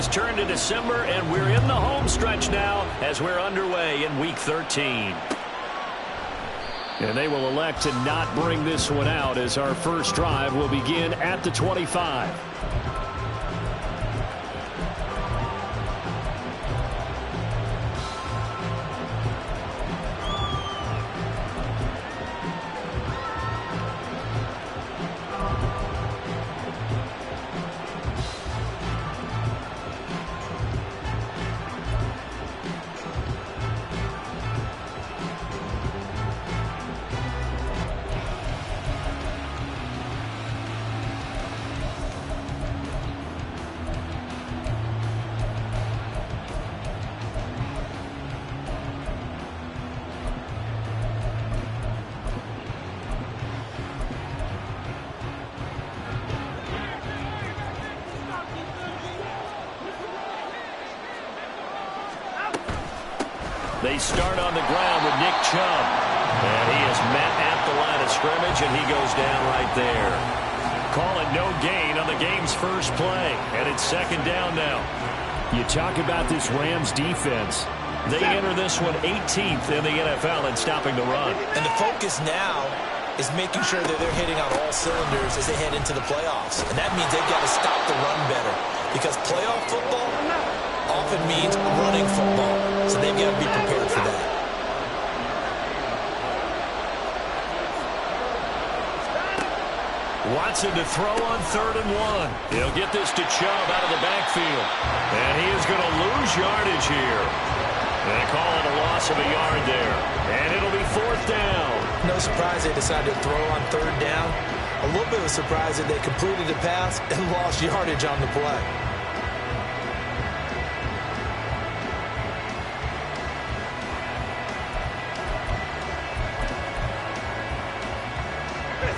has turned to December, and we're in the home stretch now as we're underway in Week 13. And they will elect to not bring this one out as our first drive will begin at the 25. They start on the ground with Nick Chubb. And he is met at the line of scrimmage, and he goes down right there. Call it no gain on the game's first play. And it's second down now. You talk about this Rams defense. They enter this one 18th in the NFL in stopping the run. And the focus now is making sure that they're hitting on all cylinders as they head into the playoffs. And that means they've got to stop the run better. Because playoff football often means running football. So they've got to be prepared for that. Watson to throw on 3rd and 1. He'll get this to Chubb out of the backfield. And he is going to lose yardage here. They call it a loss of a yard there. And it'll be 4th down. No surprise they decided to throw on 3rd down. A little bit of a surprise that they completed the pass and lost yardage on the play.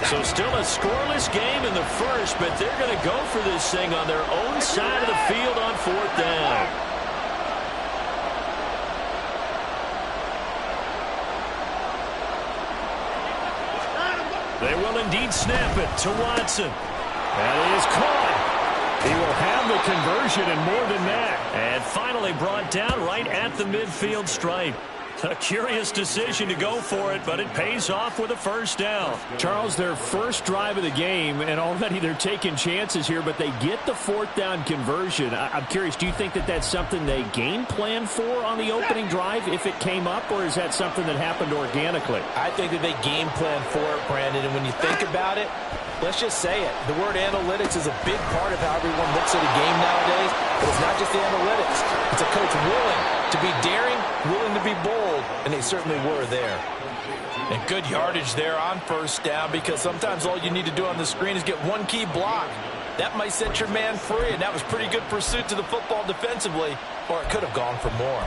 So still a scoreless game in the first, but they're going to go for this thing on their own side of the field on 4th down. They will indeed snap it to Watson. That is caught. He will have the conversion and more than that. And finally brought down right at the midfield stripe. A curious decision to go for it, but it pays off with a 1st down. Charles, their first drive of the game, and already they're taking chances here, but they get the 4th down conversion. I'm curious, do you think that that's something they game plan for on the opening drive if it came up, or is that something that happened organically? I think that they game plan for it, Brandon, and when you think about it, let's just say it. The word analytics is a big part of how everyone looks at a game nowadays, but it's not just the analytics. It's a coach willing to be daring, willing to be bold, and they certainly were there. And good yardage there on 1st down, because sometimes all you need to do on the screen is get one key block. That might set your man free, and that was pretty good pursuit to the football defensively, or it could have gone for more.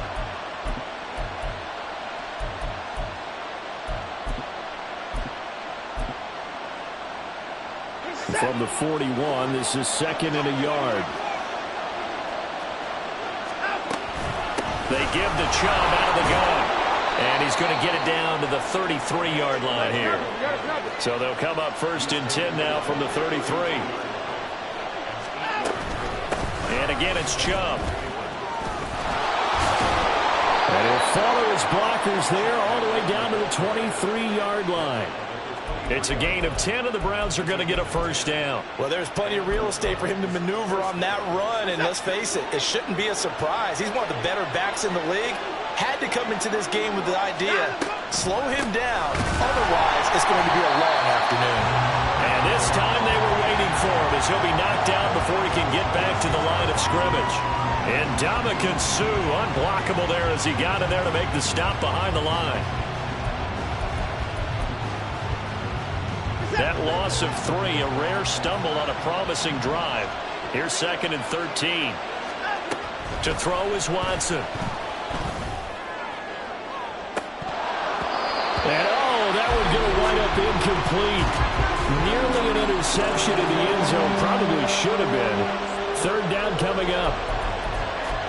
From the 41, this is 2nd and a yard. They give the Chubb out of the gun. And he's going to get it down to the 33-yard line here. So they'll come up 1st and 10 now from the 33. And again, it's Chubb. And he'll follow his blockers there all the way down to the 23-yard line. It's a gain of 10, and the Browns are going to get a 1st down. Well, there's plenty of real estate for him to maneuver on that run, and let's face it, it shouldn't be a surprise. He's one of the better backs in the league. Had to come into this game with the idea, slow him down, otherwise it's going to be a long afternoon. And this time they were waiting for him as he'll be knocked down before he can get back to the line of scrimmage. And Ndamukong Suh, unblockable there as he got in there to make the stop behind the line. That loss of 3, a rare stumble on a promising drive. Here's 2nd and 13. To throw is Watson. And that would go right up incomplete. Nearly an interception in the end zone. Probably should have been. 3rd down coming up.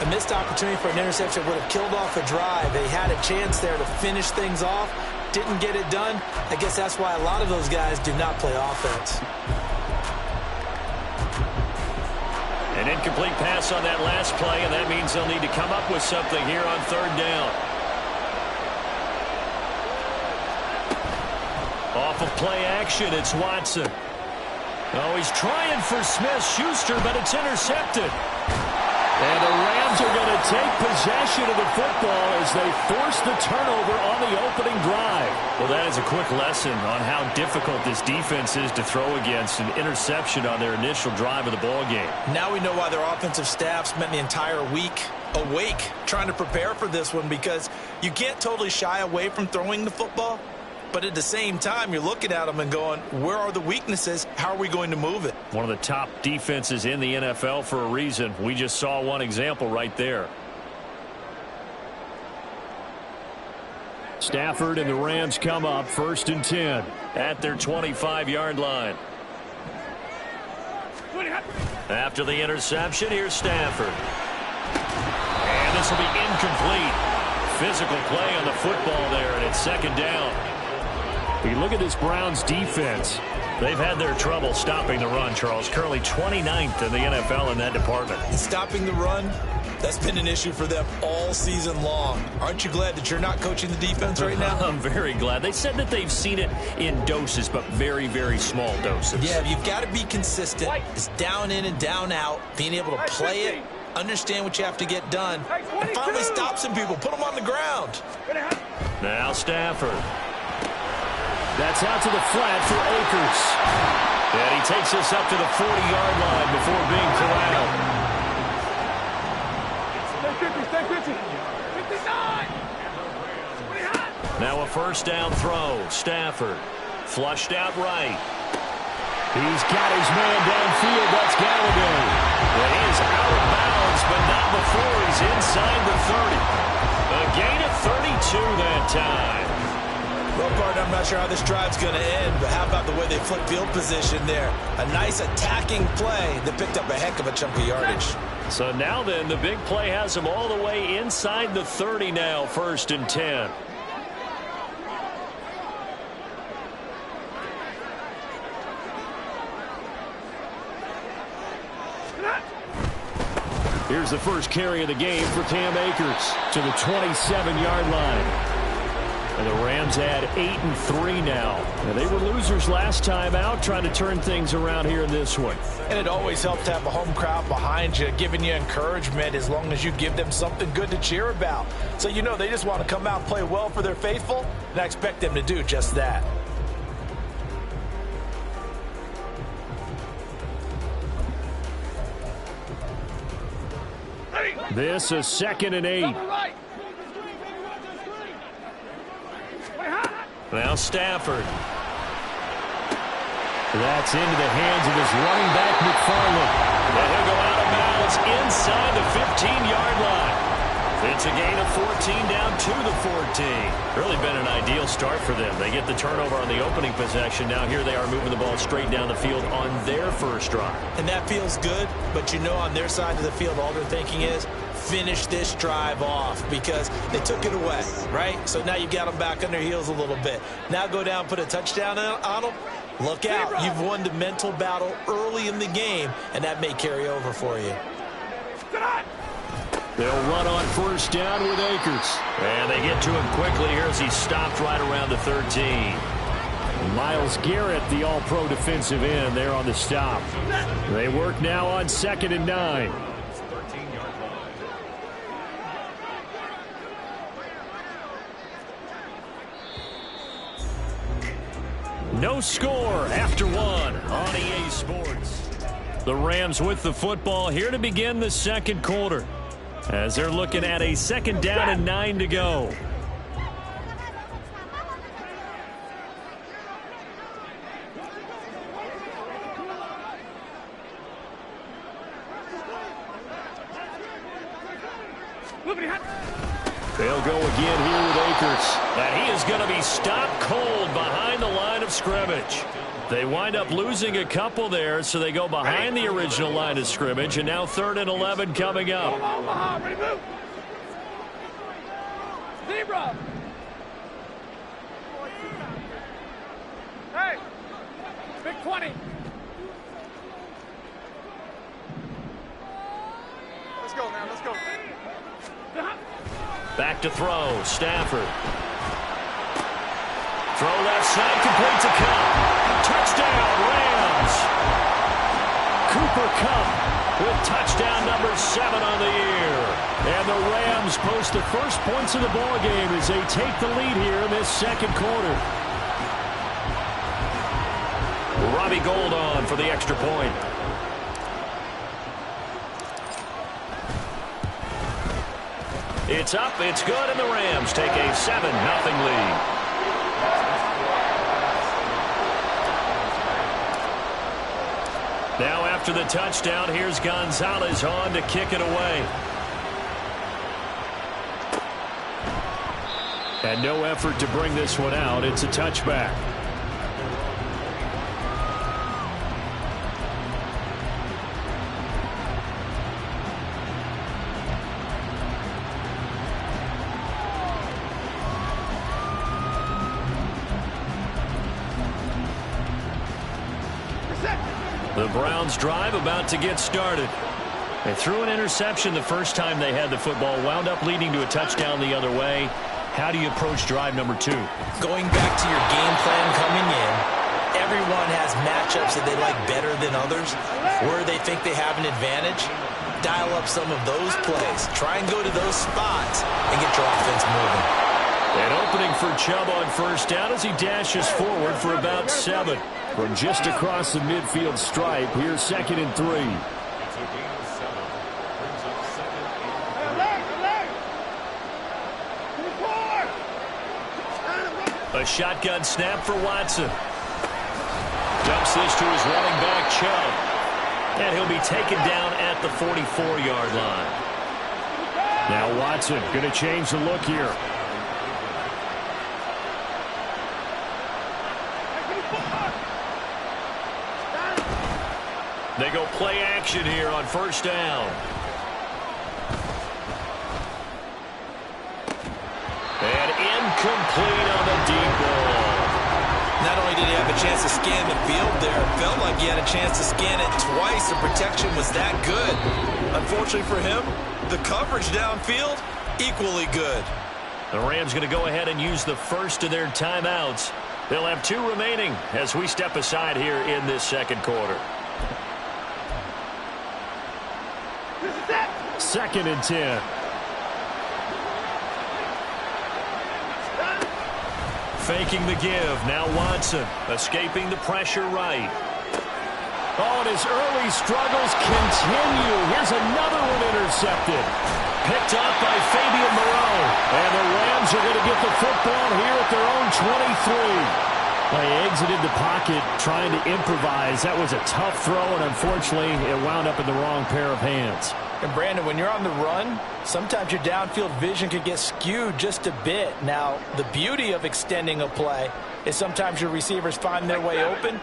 A missed opportunity for an interception would have killed off a drive. They had a chance there to finish things off. Didn't get it done. I guess that's why a lot of those guys do not play offense. An incomplete pass on that last play, and that means they'll need to come up with something here on third down. Off of play action, it's Watson. Oh, he's trying for Smith-Schuster, but it's intercepted. And the Rams are going to take possession of the football as they force the turnover on the opening drive. Well, that is a quick lesson on how difficult this defense is to throw against. An interception on their initial drive of the ball game. Now we know why their offensive staff spent the entire week awake trying to prepare for this one, because you can't totally shy away from throwing the football. But at the same time, you're looking at them and going, where are the weaknesses? How are we going to move it? One of the top defenses in the NFL for a reason. We just saw one example right there. Stafford and the Rams come up 1st and 10 at their 25-yard line. After the interception, here's Stafford. And this will be incomplete. Physical play on the football there, and it's 2nd down. We look at this Browns defense. They've had their trouble stopping the run, Charles. Currently 29th in the NFL in that department. Stopping the run, that's been an issue for them all season long. Aren't you glad that you're not coaching the defense right now? I'm very glad. They said that they've seen it in doses, but very, very small doses. Yeah, you've got to be consistent. It's down in and down out, being able to play it, understand what you have to get done, and finally stop some people, put them on the ground. Now Stafford. That's out to the flat for Akers. And he takes us up to the 40-yard line before being corralled. Now a 1st down throw. Stafford flushed out right. He's got his man downfield. That's Gallagher. Well, he is out of bounds, but not before he's inside the 30. A gain of 32 that time. Well, partner, I'm not sure how this drive's going to end, but how about the way they flip field position there? A nice attacking play that picked up a heck of a chunk of yardage. So now then, the big play has him all the way inside the 30 now, 1st and 10. Here's the first carry of the game for Cam Akers to the 27-yard line. And the Rams add 8-3 now. And they were losers last time out, trying to turn things around here in this one. And it always helps to have a home crowd behind you, giving you encouragement as long as you give them something good to cheer about. So you know they just want to come out and play well for their faithful, and I expect them to do just that. This is 2nd and 8. Now Stafford. That's into the hands of his running back, McFarland. And he'll go out of bounds inside the 15-yard line. It's a gain of 14 down to the 14. Really been an ideal start for them. They get the turnover on the opening possession. Now here they are moving the ball straight down the field on their first drive. And that feels good, but you know on their side of the field all they're thinking is finish this drive off because they took it away, right? So now you got them back on their heels a little bit. Now go down, put a touchdown on them. Look out. You've won the mental battle early in the game, and that may carry over for you. They'll run on 1st down with Akers. And they get to him quickly here as he stopped right around the 13. Myles Garrett, the all-pro defensive end, there on the stop. They work now on 2nd and 9. No score after one on EA Sports. The Rams with the football here to begin the second quarter as they're looking at a 2nd down and 9 to go. They'll go again here with Akers. And he is going to be stopped cold behind the line of scrimmage. They wind up losing a couple there, so they go behind the original line of scrimmage, and now 3rd and 11 coming up. Zebra. Hey, big 20. Back to throw. Stafford. Throw left side, complete to Cup. Touchdown, Rams. Cooper Kupp with touchdown number 7 on the year. And the Rams post the first points of the ball game as they take the lead here in this second quarter. Robbie Gould on for the extra point. It's up, it's good, and the Rams take a 7-0 lead. Now after the touchdown, here's Gonzalez on to kick it away. And no effort to bring this one out. It's a touchback. The Browns drive about to get started. They threw an interception the first time they had the football, wound up leading to a touchdown the other way. How do you approach drive number 2? Going back to your game plan coming in, everyone has matchups that they like better than others, where they think they have an advantage. Dial up some of those plays. Try and go to those spots and get your offense moving. An opening for Chubb on first down as he dashes forward for about 7. From just across the midfield stripe, here's 2nd and 3. A shotgun snap for Watson. Dumps this to his running back, Chubb. And he'll be taken down at the 44-yard line. Now Watson going to change the look here. They go play action here on first down. And incomplete on the deep ball. Not only did he have a chance to scan the field there, it felt like he had a chance to scan it twice. The protection was that good. Unfortunately for him, the coverage downfield, equally good. The Rams going to go ahead and use the first of their timeouts. They'll have 2 remaining as we step aside here in this second quarter. 2nd and 10. Faking the give. Now Watson escaping the pressure right. Oh, and his early struggles continue. Here's another one intercepted. Picked up by Fabian Moreau. And the Rams are going to get the football here at their own 23. They exited the pocket trying to improvise. That was a tough throw, and unfortunately, it wound up in the wrong pair of hands. And Brandon, when you're on the run, sometimes your downfield vision can get skewed just a bit. Now, the beauty of extending a play is sometimes your receivers find their way open,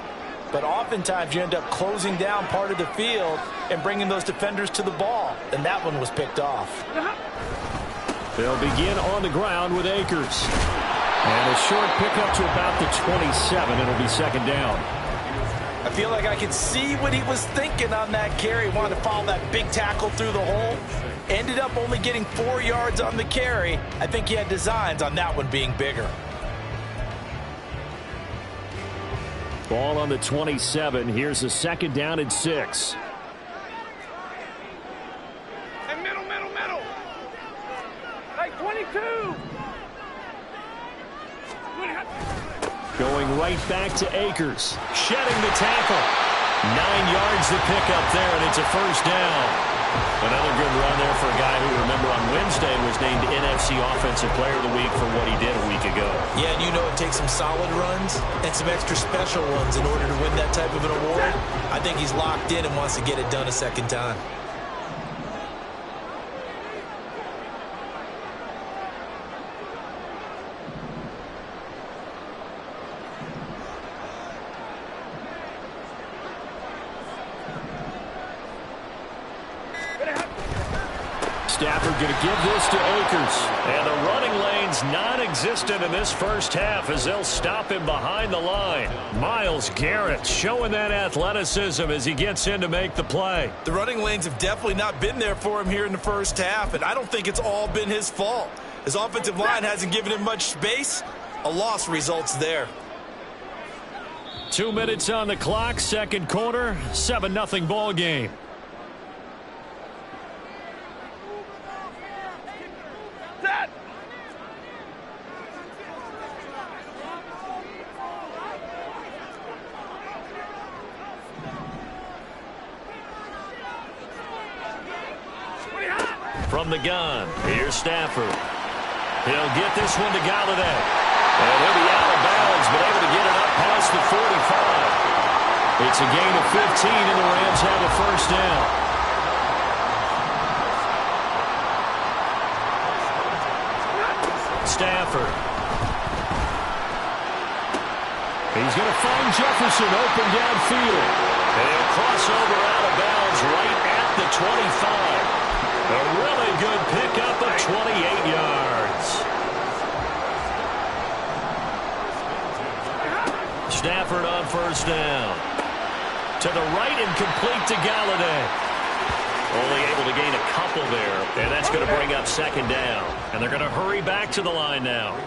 but oftentimes you end up closing down part of the field and bringing those defenders to the ball. And that one was picked off. They'll begin on the ground with Akers. And a short pickup to about the 27. It'll be 2nd down. I feel like I could see what he was thinking on that carry. Wanted to follow that big tackle through the hole. Ended up only getting 4 yards on the carry. I think he had designs on that one being bigger. Ball on the 27. Here's a 2nd down and 6. Hey, middle. Hey, 22. Going right back to Akers. Shedding the tackle. 9 yards to pick up there, and it's a first down. Another good run there for a guy who, remember, on Wednesday was named NFC Offensive Player of the Week for what he did a week ago. Yeah, and you know it takes some solid runs and some extra special ones in order to win that type of an award. I think he's locked in and wants to get it done a second time. Stafford going to give this to Akers. And the running lane's non-existent in this first half as they'll stop him behind the line. Myles Garrett showing that athleticism as he gets in to make the play. The running lanes have definitely not been there for him here in the first half, and I don't think it's all been his fault. His offensive line hasn't given him much space. A loss results there. 2 minutes on the clock, second quarter, 7-0 ball game. Set. From the gun, here's Stafford. He'll get this one to Galladay. And he'll be out of bounds, but able to get it up past the 45. It's a gain of 15, and the Rams have a first down. Stafford. He's going to find Jefferson open downfield. And he'll cross over out of bounds right at the 25. A really good pickup of 28 yards. Stafford on first down. To the right and complete to Galladay. Only able to gain a couple there, and that's going to bring up second down. And they're going to hurry back to the line now.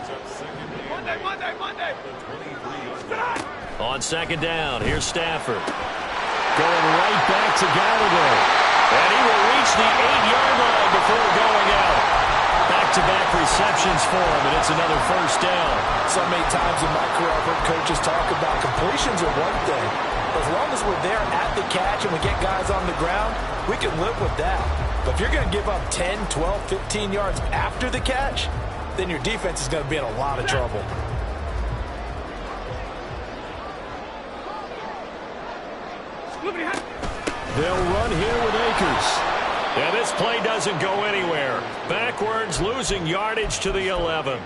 Monday. On second down, here's Stafford. Going right back to Galladay. And he will reach the 8-yard line before going out. Back-to-back receptions for him, and it's another first down. So many times in my career, I've heard coaches talk about completions are one thing. As long as we're there at the catch and we get guys on the ground, we can live with that. But if you're going to give up 10, 12, 15 yards after the catch, then your defense is going to be in a lot of trouble. They'll run here with Akers. Yeah, this play doesn't go anywhere. Backwards, losing yardage to the 11.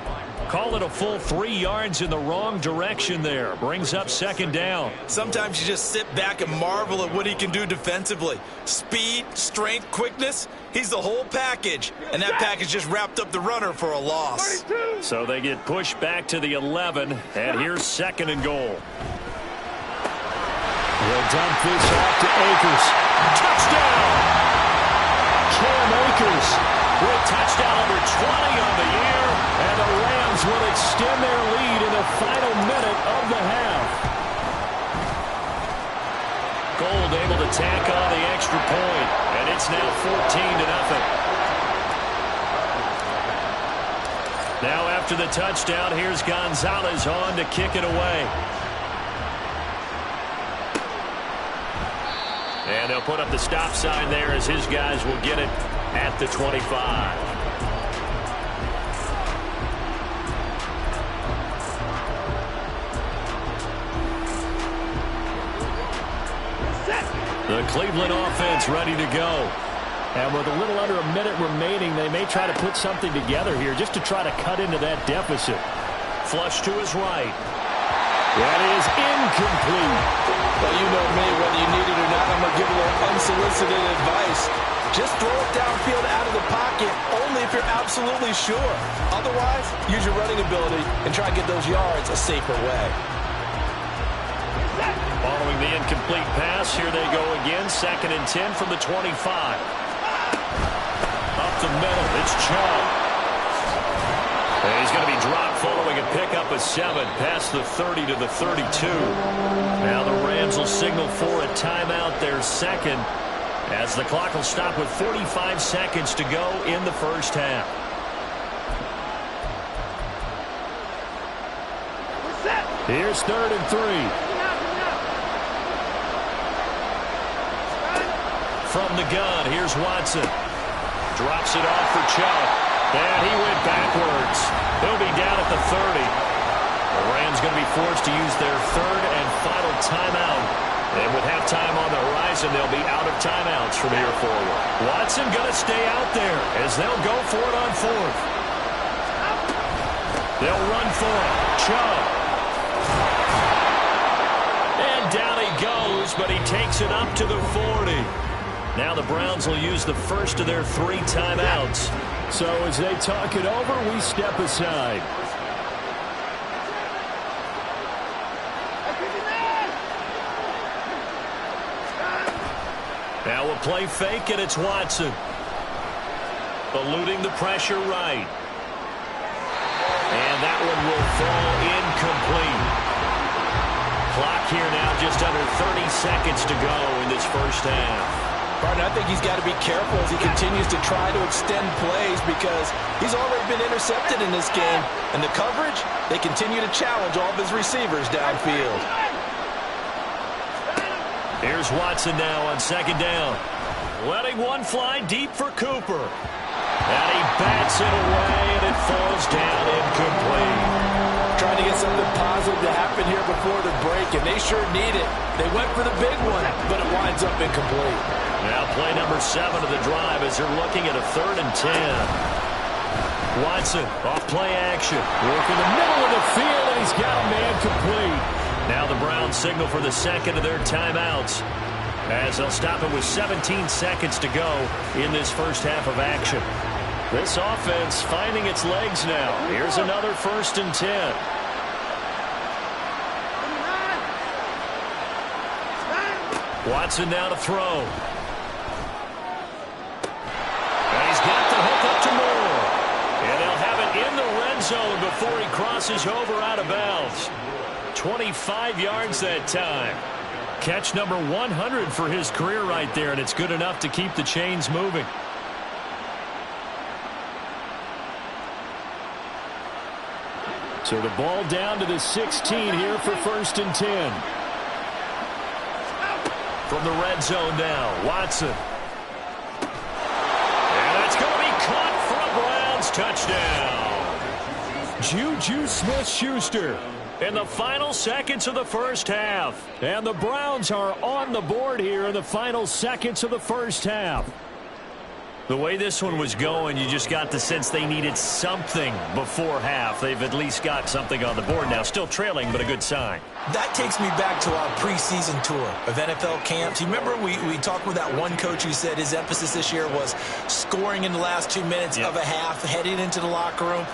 Call it a full 3 yards in the wrong direction there. Brings up second down. Sometimes you just sit back and marvel at what he can do defensively. Speed, strength, quickness. He's the whole package. And that package just wrapped up the runner for a loss. So they get pushed back to the 11. And here's second and goal. They'll dump this off to Akers. Touchdown! Cam Akers with touchdown number 20 on the year. And the Rams will extend their lead in the final minute of the half. Gold able to tack on the extra point. And it's now 14-0. Now after the touchdown, here's Gonzalez on to kick it away. And they'll put up the stop sign there as his guys will get it at the 25. The Cleveland offense ready to go. And with a little under a minute remaining, they may try to put something together here just to try to cut into that deficit. Flush to his right. That is incomplete. Well, you know me, whether you need it or not, I'm going to give a little unsolicited advice. Just throw it downfield out of the pocket, only if you're absolutely sure. Otherwise, use your running ability and try to get those yards a safer way. Following the incomplete pass, here they go again. 2nd and 10 from the 25. Up the middle, it's Chubb. And he's going to be dropped following a pickup of 7 past the 30 to the 32. Now the Rams will signal for a timeout, their second, as the clock will stop with 45 seconds to go in the first half. Here's 3rd and 3. From the gun, here's Watson. Drops it off for Chubb. And he went backwards. He'll be down at the 30. The Rams going to be forced to use their 3rd and final timeout. And with halftime on the horizon, they'll be out of timeouts from here forward. Watson going to stay out there as they'll go for it on 4th. They'll run for it. Chubb. And down he goes, but he takes it up to the 40. Now the Browns will use the first of their 3 timeouts. So as they talk it over, we step aside. Now we'll play fake, and it's Watson. Eluding the pressure right. one will fall incomplete. Clock here now just under 30 seconds to go in this first half. Partner, I think he's got to be careful as he continues to try to extend plays because he's already been intercepted in this game. And the coverage, they continue to challenge all of his receivers downfield. Here's Watson now on second down. Letting one fly deep for Cooper. And he bats it away, and it falls down incomplete. Trying to get something positive to happen here before the break, and they sure need it. They went for the big one, but it winds up incomplete. Now play number 7 of the drive as they're looking at a 3rd and 10. Watson off play action. Working the middle of the field, and he's got a man complete. Now the Browns signal for the second of their timeouts as they'll stop it with 17 seconds to go in this first half of action. This offense finding its legs now. Here's another 1st and 10. Watson now to throw. And he's got the hook up to Moore. And they'll have it in the red zone before he crosses over out of bounds. 25 yards that time. Catch number 100 for his career right there, and it's good enough to keep the chains moving. So the ball down to the 16 here for 1st and 10. From the red zone now, Watson. And that's going to be caught for a Browns touchdown. Juju Smith-Schuster In the final seconds of the first half. And the Browns are on the board here in the final seconds of the first half. The way this one was going, you just got the sense they needed something before half. They've at least got something on the board now. Still trailing, but a good sign. That takes me back to our preseason tour of NFL camps. You remember we talked with that one coach who said his emphasis this year was scoring in the last 2 minutes of a half, heading into the locker room.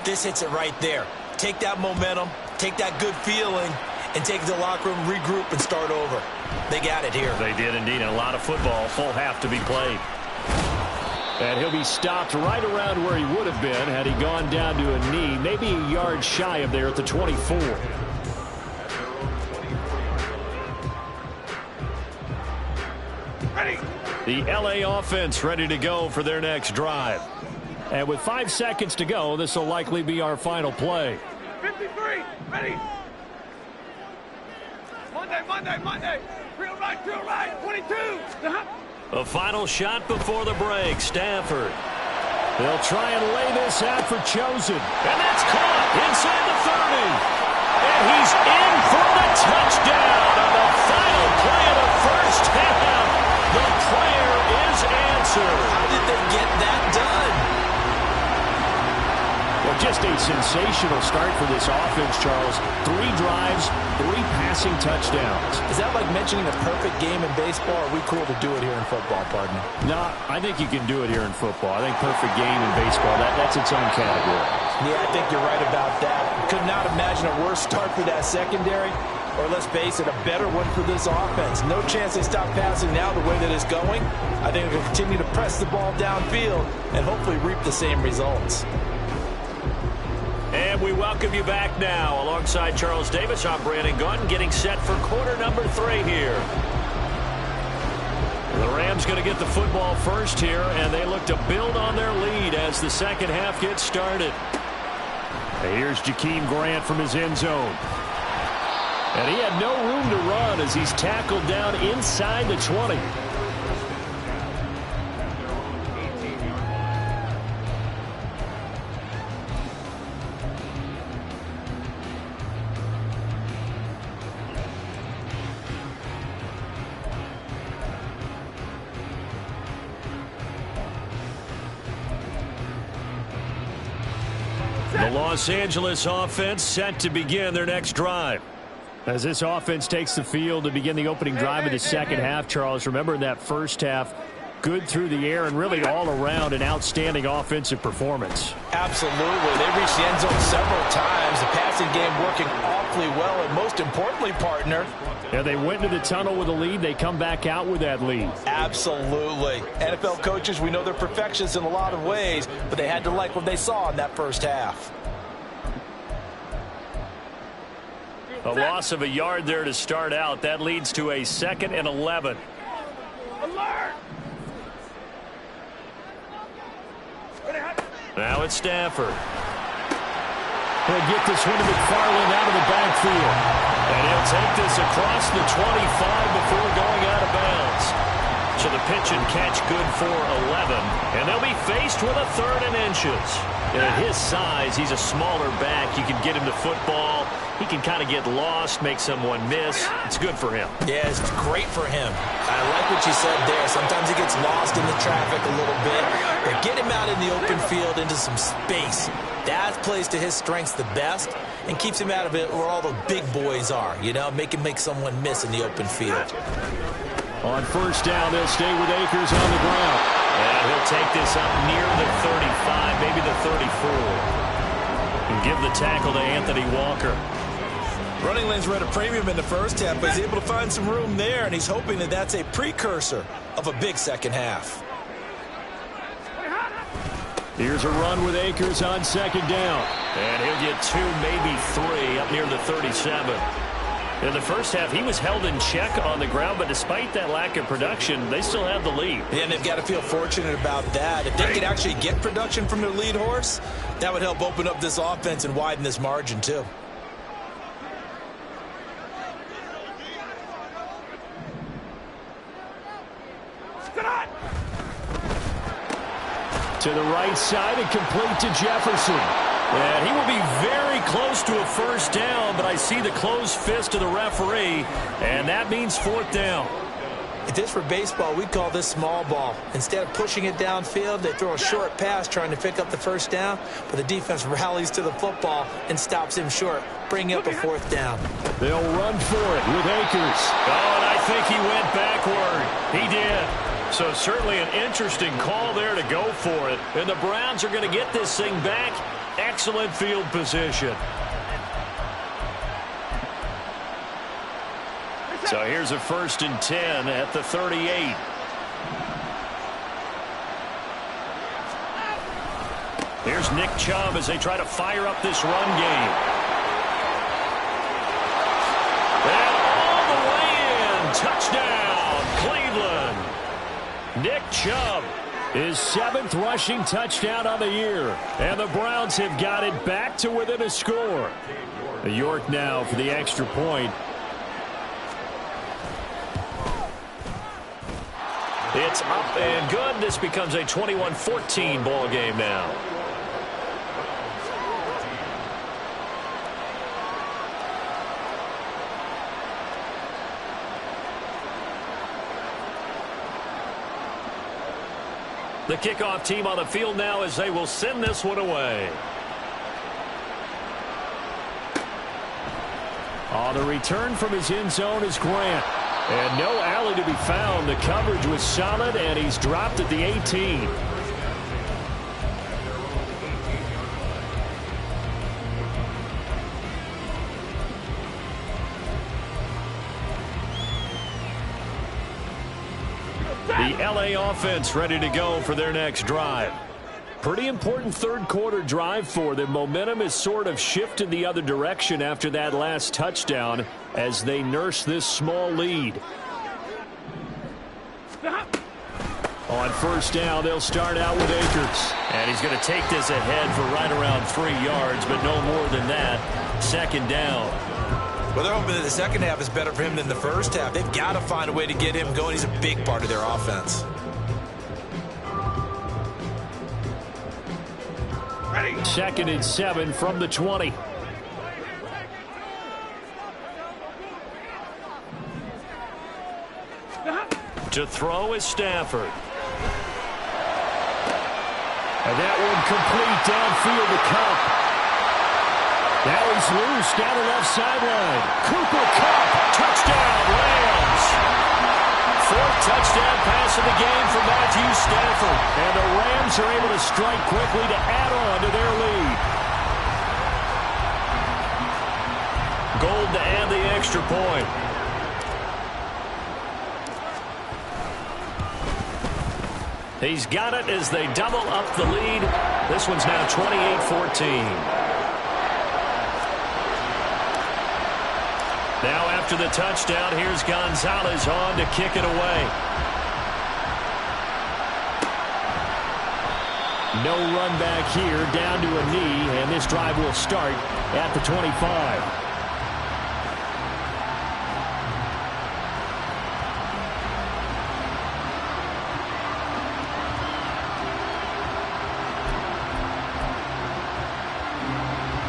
This hits it right there. Take that momentum, take that good feeling, and take it to the locker room, regroup, and start over. They got it here. They did indeed. And a lot of football, full half to be played. And he'll be stopped right around where he would have been had he gone down to a knee, maybe a yard shy of there at the 24. Ready. The LA offense ready to go for their next drive. And with 5 seconds to go, this will likely be our final play. 53. Ready. Monday. Real right. 22. A final shot before the break. Stafford. They'll try and lay this out for Chosen. And that's caught inside the 30. And he's in for the touchdown on the final play of the first half. The prayer is answered. How did they get that done? Well, just a sensational start for this offense, Charles. 3 drives, 3 passing touchdowns. Is that like mentioning a perfect game in baseball, or are we cool to do it here in football, partner? No, I think you can do it here in football. I think perfect game in baseball, that's its own category. Yeah, I think you're right about that. Could not imagine a worse start for that secondary, or let's face it, a better one for this offense. No chance they stop passing now the way that it's going. I think they'll continue to press the ball downfield and hopefully reap the same results. And we welcome you back now. Alongside Charles Davis, I'm Brandon Gaudin, getting set for quarter number 3 here. The Rams going to get the football first here, and they look to build on their lead as the second half gets started. Here's Jakeem Grant from his end zone. And he had no room to run as he's tackled down inside the 20. The Los Angeles offense set to begin their next drive. As this offense takes the field to begin the opening drive of the second half, Charles, remember in that first half, good through the air and really all around an outstanding offensive performance. Absolutely. They reached the end zone several times. The passing game working awfully well, and most importantly, partner, yeah, they went into the tunnel with a lead. They come back out with that lead. Absolutely. NFL coaches, we know they're perfectionists in a lot of ways, but they had to like what they saw in that first half. A loss of a yard there to start out. That leads to a 2nd and 11. Alert! Now it's Stafford. He'll get this one to McFarland out of the backfield. And he'll take this across the 25 before going out of bounds. So the pitch and catch good for 11. And they'll be faced with a 3rd and inches. And at his size, he's a smaller back. You can get him to football. He can kind of get lost, make someone miss. It's good for him. Yeah, it's great for him. I like what you said there. Sometimes he gets lost in the traffic a little bit. But get him out in the open field into some space. That plays to his strengths the best and keeps him out of it where all the big boys are. You know, make someone miss in the open field. On 1st down, they'll stay with Akers on the ground. And he'll take this up near the 35, maybe the 34. And give the tackle to Anthony Walker. Running lanes were at a premium in the first half, but he's able to find some room there, and he's hoping that that's a precursor of a big second half. Here's a run with Akers on 2nd down. And he'll get 2, maybe 3, up near the 37. In the first half, he was held in check on the ground, but despite that lack of production, they still have the lead. Yeah, and they've got to feel fortunate about that. If they could actually get production from their lead horse, that would help open up this offense and widen this margin, too. To the right side and complete to Jefferson. And he will be very close to a 1st down, but I see the closed fist of the referee, and that means 4th down. If this were baseball, we'd call this small ball. Instead of pushing it downfield, they throw a short pass trying to pick up the 1st down, but the defense rallies to the football and stops him short, bringing up a 4th down. They'll run for it with Akers. Oh, and I think he went backward. He did. So certainly an interesting call there to go for it. And the Browns are going to get this thing back. Excellent field position. So here's a 1st and 10 at the 38. Here's Nick Chubb as they try to fire up this run game. And all the way in. Touchdown, Cleveland. Nick Chubb. His 7th rushing touchdown on the year. And the Browns have got it back to within a score. York now for the extra point. It's up and good. This becomes a 21-14 ball game now. The kickoff team on the field now as they will send this one away. On the return from his end zone is Grant. And no alley to be found. The coverage was solid, and he's dropped at the 18. The LA offense ready to go for their next drive. Pretty important 3rd quarter drive for them. Momentum has sort of shifted the other direction after that last touchdown as they nurse this small lead. On 1st down, they'll start out with Akers. And he's going to take this ahead for right around 3 yards, but no more than that. 2nd down. Well, they're hoping that the second half is better for him than the first half. They've got to find a way to get him going. He's a big part of their offense. Ready. 2nd and 7 from the 20. To throw is Stafford. And that one complete downfield to Cup. Now he's loose down the left sideline. Cooper Kupp, touchdown, Rams. 4th touchdown pass of the game for Matthew Stafford. And the Rams are able to strike quickly to add on to their lead. Gold to add the extra point. He's got it as they double up the lead. This one's now 28-14. Now after the touchdown, here's Gonzalez on to kick it away. No run back here, down to a knee, and this drive will start at the 25.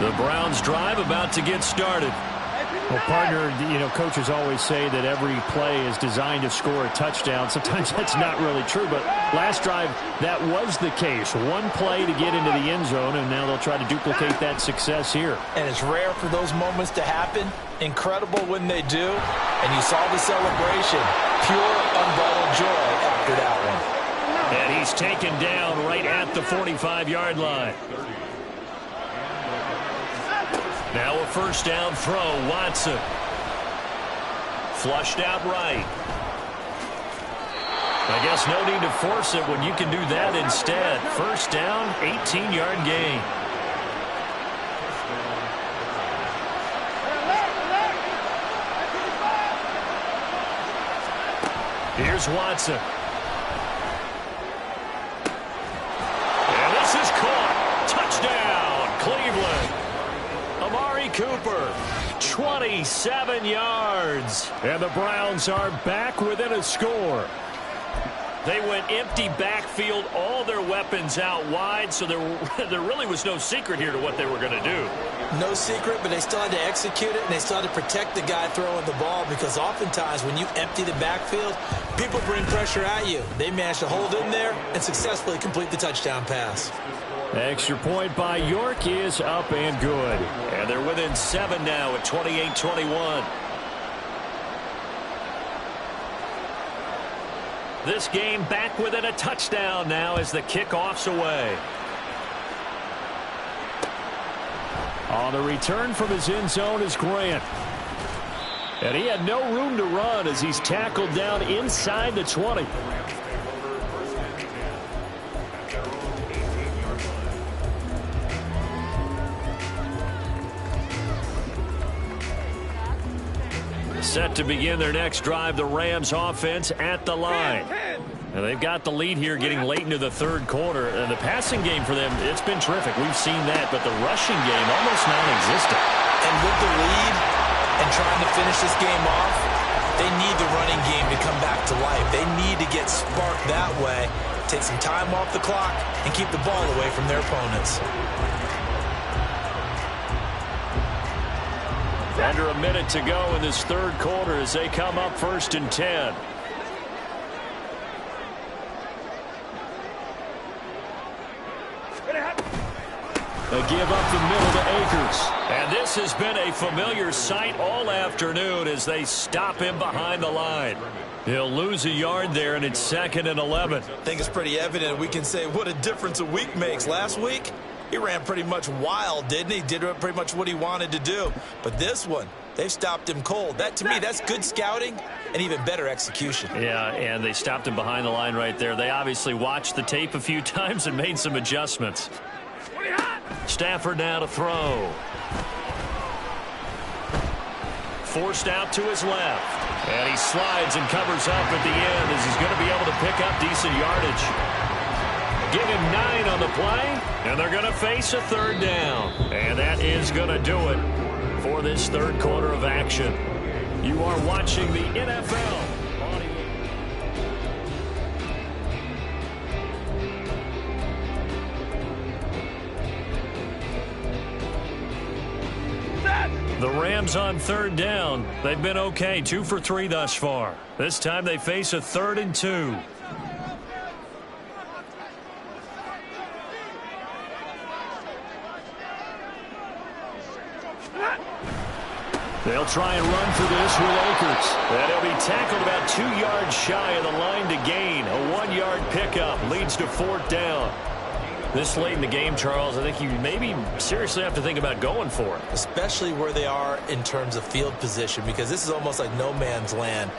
The Browns drive about to get started. Well, partner, coaches always say that every play is designed to score a touchdown. Sometimes that's not really true, but last drive, that was the case. One play to get into the end zone, and now they'll try to duplicate that success here. And it's rare for those moments to happen. Incredible when they do. And you saw the celebration. Pure, unbridled joy after that one. And he's taken down right at the 45-yard line. Now a first down throw, Watson. Flushed out right. I guess no need to force it when you can do that instead. First down, 18-yard gain. Here's Watson. And this is caught. Touchdown, Cleveland. Amari Cooper, 27 yards. And the Browns are back within a score. They went empty backfield, all their weapons out wide, so there really was no secret here to what they were going to do. No secret, but they still had to execute it, and they still had to protect the guy throwing the ball, because oftentimes when you empty the backfield, people bring pressure at you. They managed to hold in there and successfully complete the touchdown pass. Extra point by York is up and good. And they're within 7 now at 28-21. This game back within a touchdown now as the kickoff's away. On the return from his end zone is Grant. And he had no room to run as he's tackled down inside the 20. Set to begin their next drive, the Rams offense at the line. And they've got the lead here getting late into the third quarter. And the passing game for them, it's been terrific. We've seen that, but the rushing game almost non-existent. And with the lead and trying to finish this game off, they need the running game to come back to life. They need to get sparked that way, take some time off the clock, and keep the ball away from their opponents. Under a minute to go in this third quarter as they come up 1st and 10. A give up the middle to Akers. And this has been a familiar sight all afternoon as they stop him behind the line. He'll lose a yard there, and it's 2nd and 11. I think it's pretty evident. We can say what a difference a week makes. Last week, he ran pretty much wild, didn't he? Did pretty much what he wanted to do. But this one, they've stopped him cold. That, to me, that's good scouting and even better execution. Yeah, and they stopped him behind the line right there. They obviously watched the tape a few times and made some adjustments. Stafford now to throw. Forced out to his left. And he slides and covers up at the end as he's going to be able to pick up decent yardage. Give him 9 on the play, and they're going to face a third down. And that is going to do it for this third quarter of action. You are watching the NFL. The Rams on third down. They've been okay, 2 for 3 thus far. This time they face a 3rd and 2. They'll try and run for this with Akers. And he'll be tackled about 2 yards shy of the line to gain. A 1-yard pickup leads to 4th down. This late in the game, Charles, I think you maybe seriously have to think about going for it. Especially where they are in terms of field position, because this is almost like no man's land.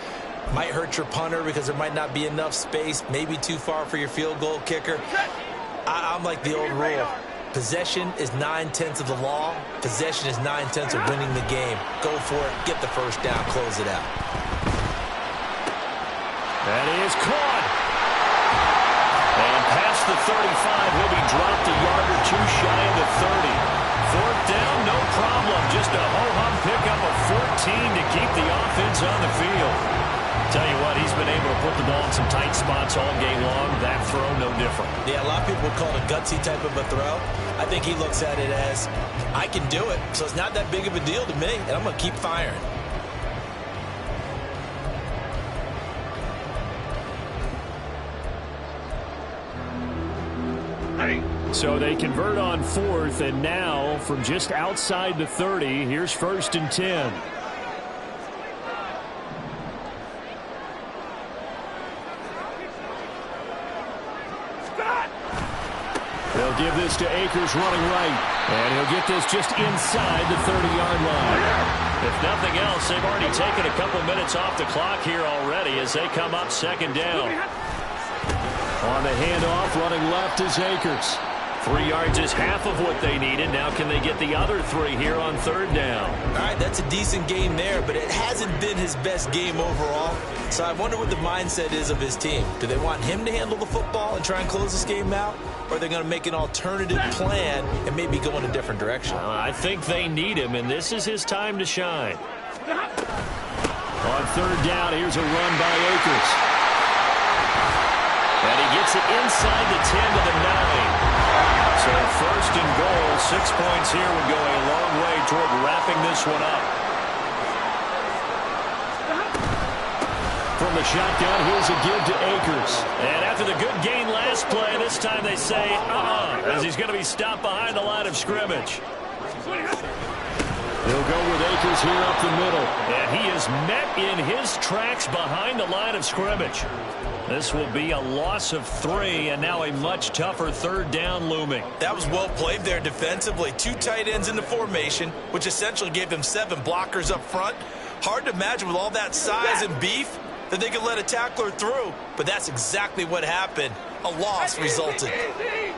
Might hurt your punter because there might not be enough space, maybe too far for your field goal kicker. I'm like the old rule. Possession is 9/10 of the law. Possession is 9/10 of winning the game. Go for it. Get the first down. Close it out. That is caught. And past the 35, he'll be dropped a yard or two shy of the 30. Fourth down, no problem. Just a ho-hum pickup of 14 to keep the offense on the field. Tell you what, he's been able to put the ball in some tight spots all game long. That throw, no different. Yeah, a lot of people would call it a gutsy type of a throw. I think he looks at it as, I can do it, so it's not that big of a deal to me, and I'm going to keep firing. So they convert on fourth, and now from just outside the 30, here's 1st and 10. They'll give this to Akers running right, and he'll get this just inside the 30-yard line. If nothing else, they've already taken a couple minutes off the clock here already as they come up 2nd down. On the handoff, running left is Akers. 3 yards is half of what they needed. Now can they get the other 3 here on 3rd down? All right, that's a decent game there, but it hasn't been his best game overall. So I wonder what the mindset is of his team. Do they want him to handle the football and try and close this game out? Or are they going to make an alternative plan and maybe go in a different direction? I think they need him, and this is his time to shine. On 3rd down, here's a run by Akers. And he gets it inside the 10 to the 9. So 1st and goal, 6 points here would go a long way toward wrapping this one up. From the shotgun, here's a give to Akers. And after the good gain last play, this time they say, as he's going to be stopped behind the line of scrimmage. They'll go with Akers here up the middle. And he is met in his tracks behind the line of scrimmage. This will be a loss of 3, and now a much tougher 3rd down looming. That was well played there defensively. 2 tight ends in the formation, which essentially gave them 7 blockers up front. Hard to imagine with all that size and beef that they could let a tackler through, but that's exactly what happened. A loss resulted. Hey.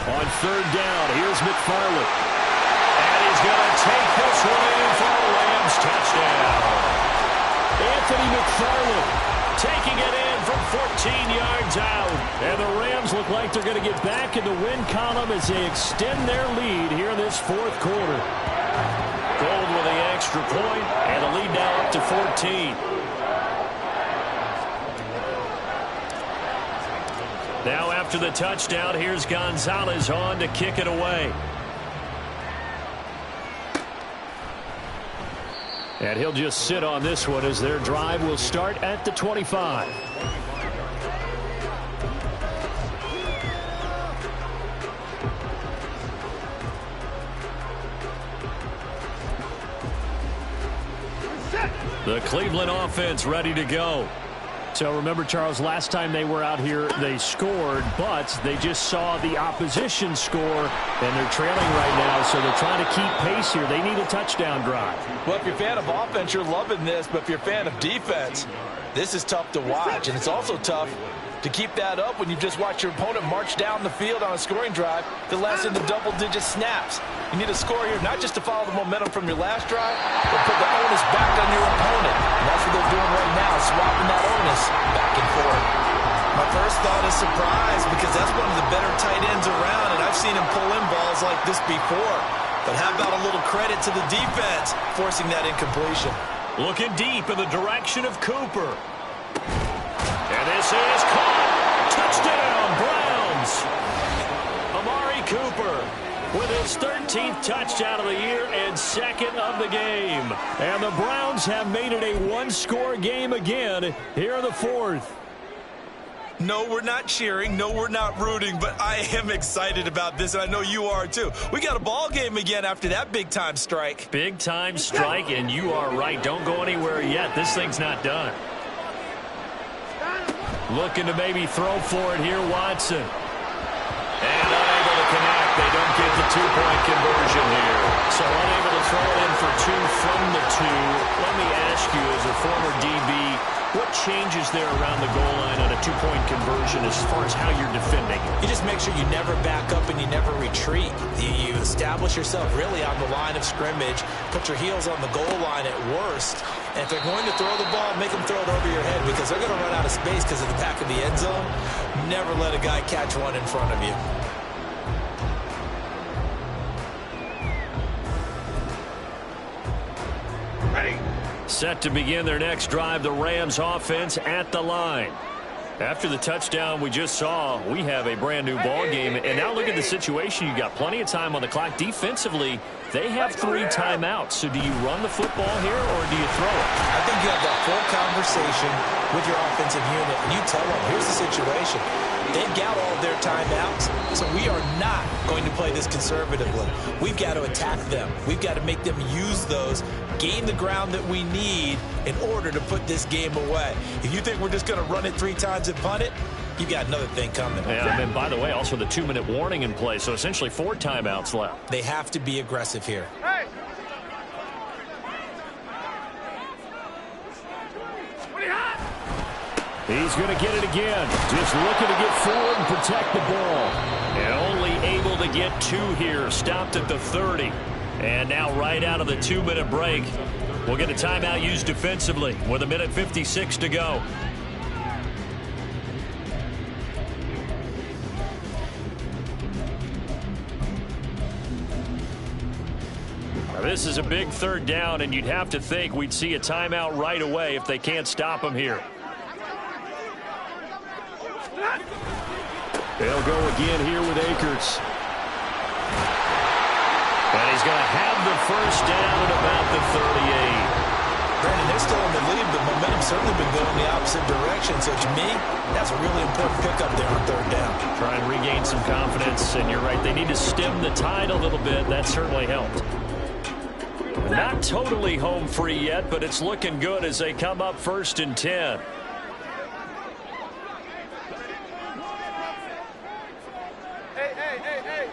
On 3rd down, here's McFarland. And he's going to take this one in for a Rams touchdown. Anthony McFarland Taking it in from 14 yards out. And the Rams look like they're going to get back in the win column as they extend their lead here in this 4th quarter. Gold with the extra point, and the lead now up to 14. Now after the touchdown, here's Gonzalez on to kick it away. And he'll just sit on this one as their drive will start at the 25. The Cleveland offense ready to go. So remember, Charles, last time they were out here, they scored, but they just saw the opposition score, and they're trailing right now, so they're trying to keep pace here. They need a touchdown drive. Well, if you're a fan of offense, you're loving this, but if you're a fan of defense, this is tough to watch, and it's also tough to keep that up when you just watch your opponent march down the field on a scoring drive that lasts into double-digit snaps. You need a score here, not just to follow the momentum from your last drive, but put the onus back on your opponent. And that's what they're doing right now, swapping that onus back and forth. My first thought is surprise, because that's one of the better tight ends around, and I've seen him pull in balls like this before. But how about a little credit to the defense forcing that incompletion? Looking deep in the direction of Cooper. And this is caught. Touchdown, Browns. Amari Cooper with his 13th touchdown of the year and 2nd of the game. And the Browns have made it a one-score game again here in the 4th. No, we're not cheering. No, we're not rooting, but I am excited about this, and I know you are too. We got a ball game again after that big-time strike. Big-time strike, and you are right. Don't go anywhere yet. This thing's not done. Looking to maybe throw for it here, Watson. And unable to connect. They don't get the 2-point conversion here. So unable to throw it in for two from the two. Let me ask you, as a former DB, what changes there around the goal line on a two-point conversion as far as how you're defending? You just make sure you never back up and you never retreat. You establish yourself really on the line of scrimmage, put your heels on the goal line at worst, and if they're going to throw the ball, make them throw it over your head because they're going to run out of space because of the back of the end zone. Never let a guy catch one in front of you. Ready. Set to begin their next drive, the Rams offense at the line. After the touchdown we just saw, we have a brand new ball game. And now look at the situation. You got plenty of time on the clock. Defensively, they have 3 timeouts. So do you run the football here or do you throw it? I think you have that full conversation with your offensive unit, and you tell them, here's the situation. They've got all of their timeouts, so we are not going to play this conservatively. We've got to attack them. We've got to make them use those, gain the ground that we need in order to put this game away. If you think we're just going to run it 3 times and punt it, you got another thing coming. Yeah, and by the way, also the 2-minute warning in play, so essentially 4 timeouts left. They have to be aggressive here. Hey. He's going to get it again. Just looking to get forward and protect the ball. And only able to get 2 here. Stopped at the 30. And now right out of the 2-minute break, we'll get a timeout used defensively with 1:56 to go. Now, this is a big 3rd down, and you'd have to think we'd see a timeout right away if they can't stop him here. They'll go again here with Akers. And he's going to have the 1st down at about the 38. Brandon, they're still in the lead, but momentum's certainly been going the opposite direction. So to me, that's a really important pickup there on 3rd down. Try and regain some confidence, and you're right. They need to stem the tide a little bit. That certainly helped. Not totally home free yet, but it's looking good as they come up 1st and 10. Hey.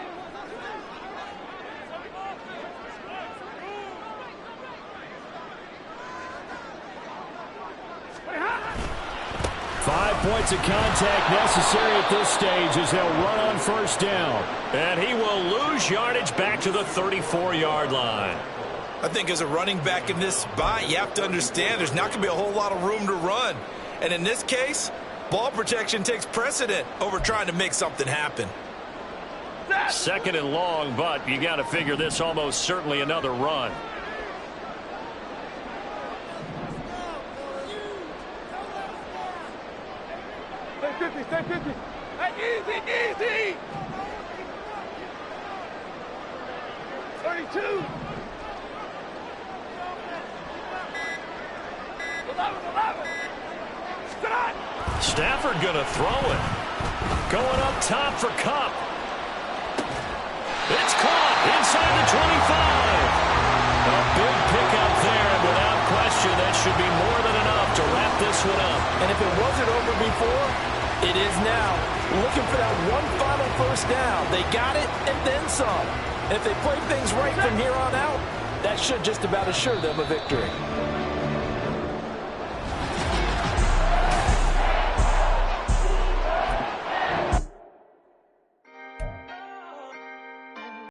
Five points of contact necessary at this stage as they'll run on 1st down. And he will lose yardage back to the 34-yard line. I think as a running back in this spot, you have to understand there's not going to be a whole lot of room to run. And in this case, ball protection takes precedent over trying to make something happen. 2nd and long, but you got to figure this almost certainly another run. Stay 50. Hey, easy. 32. 11. Stafford going to throw it. Going up top for Kupp. It's caught inside the 25. A big pickup there, and without question, that should be more than enough to wrap this one up. And if it wasn't over before, it is now. Looking for that one final 1st down. They got it and then some. And if they play things right from here on out, that should just about assure them a victory.